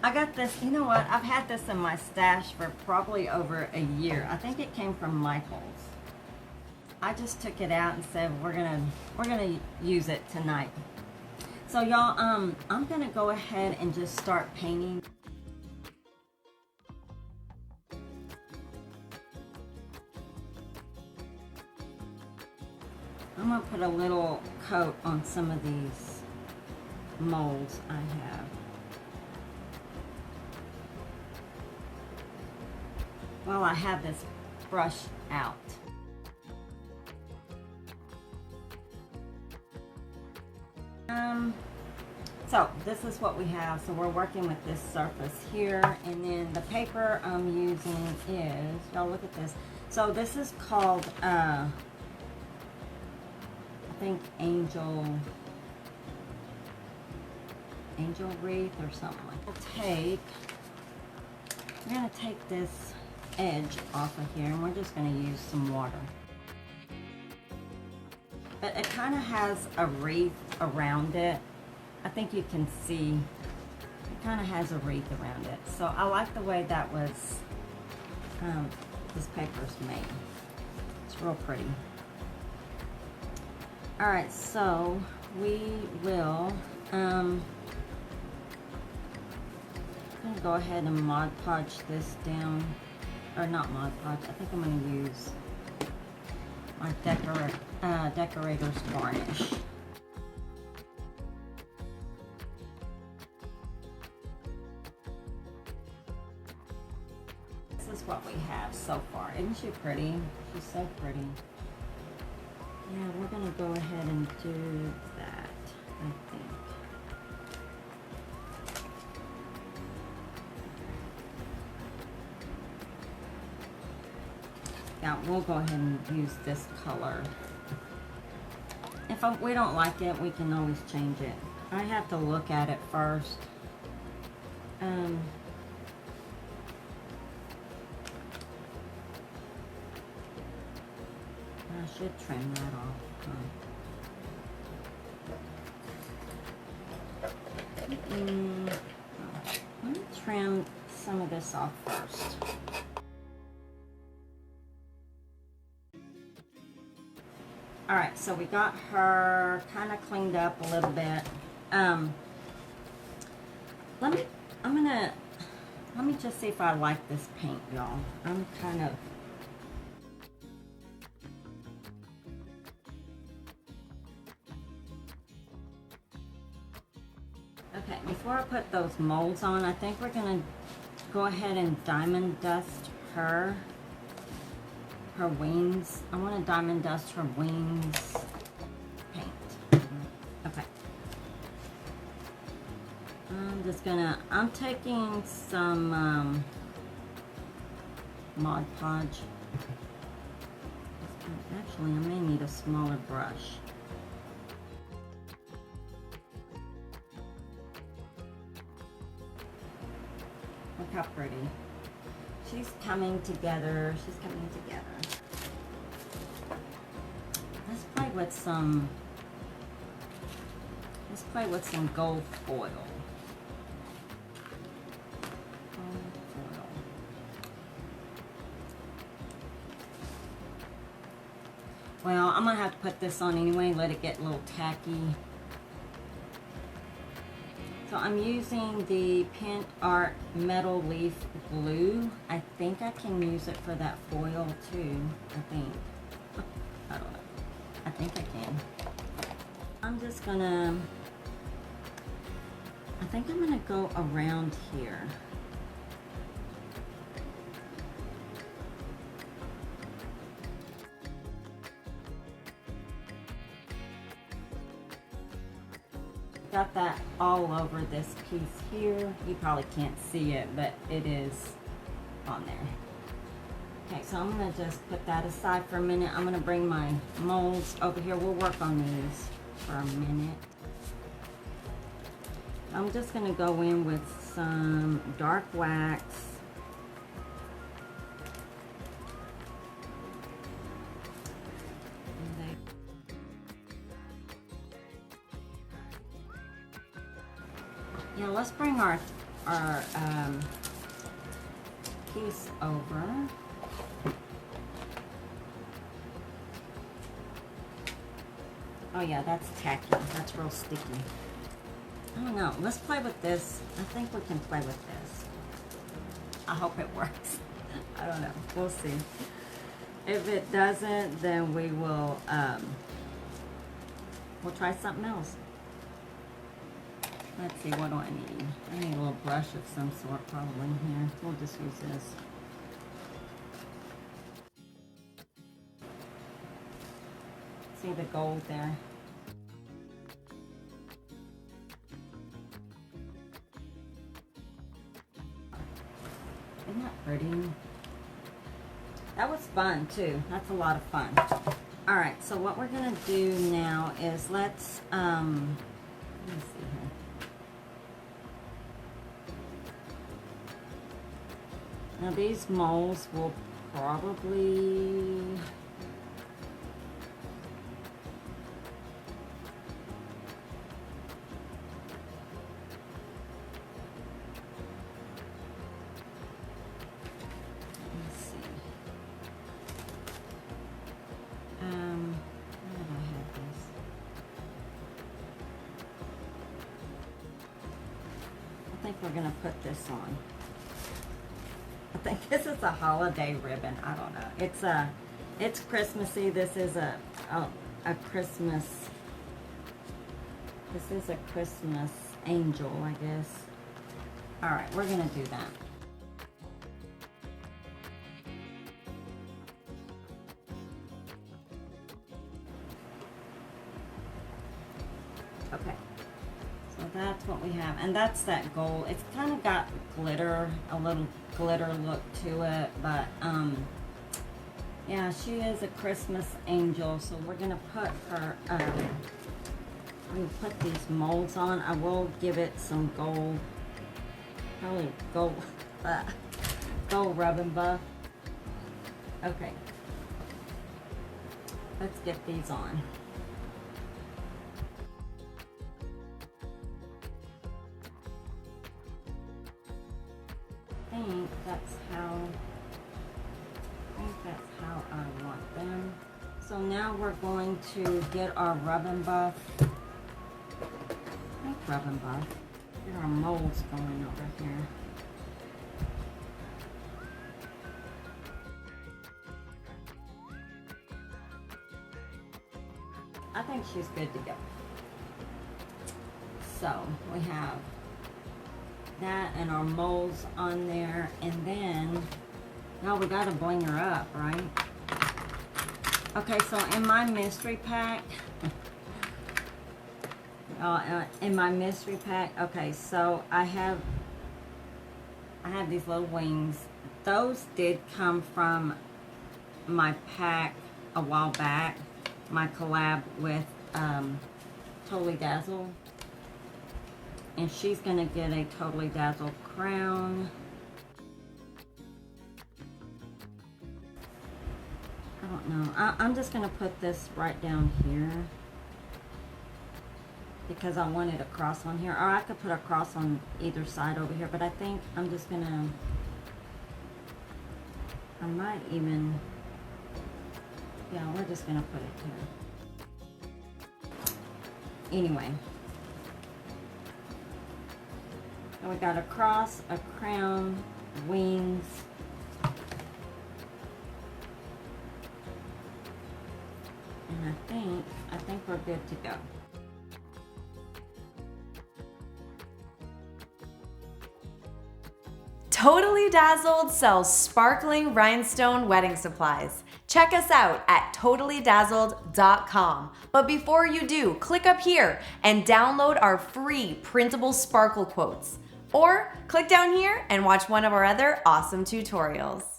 I got this, you know what, I've had this in my stash for probably over a year. I think it came from Michael's. I just took it out and said we're gonna use it tonight. So y'all, I'm gonna go ahead and just start painting. I'm gonna put a little coat on some of these molds I have. While I have this brush out. So this is what we have. So we're working with this surface here, and then the paper I'm using is, y'all look at this. So this is called, I think Angel Wreath or something like that. We're gonna take this edge off of here, and we're just gonna use some water. But it kind of has a wreath around it. I think you can see it kind of has a wreath around it. So I like the way that was, this paper's made. It's real pretty. All right, so we will, I'm gonna go ahead and Mod Podge this down, or not Mod Podge, I think I'm gonna use my Decorator's varnish. This is what we have so far. Isn't she pretty? She's so pretty. Yeah, we're gonna go ahead and do that, I think. Yeah, we'll go ahead and use this color. If we don't like it, we can always change it. I have to look at it first. I should trim that off. Let me trim some of this off first. All right, so we got her kind of cleaned up a little bit. Let me just see if I like this paint, y'all. I'm kind of, okay, before I put those molds on, I think we're gonna go ahead and diamond dust her wings. I want to diamond dust her wings paint. Okay. I'm taking some Mod Podge. Actually, I may need a smaller brush. Look how pretty. She's coming together. She's coming together. Let's play with some gold foil. Well, I'm gonna have to put this on anyway, let it get a little tacky. So I'm using the Pinup Metal Leaf Glue. I think I can use it for that foil too, I think. I don't know. I think I can. I'm just gonna, I think I'm gonna go around here. Got that all over this piece here. You probably can't see it, but it is on there. Okay, so I'm gonna just put that aside for a minute. I'm gonna bring my molds over here. We'll work on these for a minute. I'm just gonna go in with some dark wax. Yeah, let's bring our our piece over. Oh yeah, that's tacky. That's real sticky. I don't know. Let's play with this. I think we can play with this. I hope it works. I don't know. We'll see. If it doesn't, then we will we'll try something else. Let's see, what do I need? I need a little brush of some sort probably here. We'll just use this. See the gold there? Isn't that pretty? That was fun too. That's a lot of fun. All right, so what we're gonna do now is let's let me see here. Now these molds will probably we're gonna put this on. I think this is a holiday ribbon. I don't know. It's Christmassy. This is a Christmas. This is a Christmas angel, I guess. All right, we're gonna do that. Okay. That's what we have, and that's that gold. It's kind of got glitter, a little glitter look to it, but yeah, she is a Christmas angel, so we're gonna put her we put these molds on. I will give it some gold, probably gold gold rub and buff. Okay, let's get these on. I think that's how I want them. So now we're going to get our rub and buff. I think rub and buff. Get our molds going over here. I think she's good to go. So we have that and our molds on there, and then now we gotta bling her up, right? Okay, so in my mystery pack, okay, so I have these little wings. Those did come from my pack a while back, my collab with Totally Dazzled. And she's gonna get a Totally Dazzled crown. I don't know. I'm just gonna put this right down here because I wanted a cross on here, or I could put a cross on either side over here, but I think I'm just gonna, I might even, yeah, we're just gonna put it here. Anyway. And we got a cross, a crown, wings. And I think we're good to go. Totally Dazzled sells sparkling rhinestone wedding supplies. Check us out at totallydazzled.com. But before you do, click up here and download our free Printable Sparkle Quotes. Or click down here and watch one of our other awesome tutorials.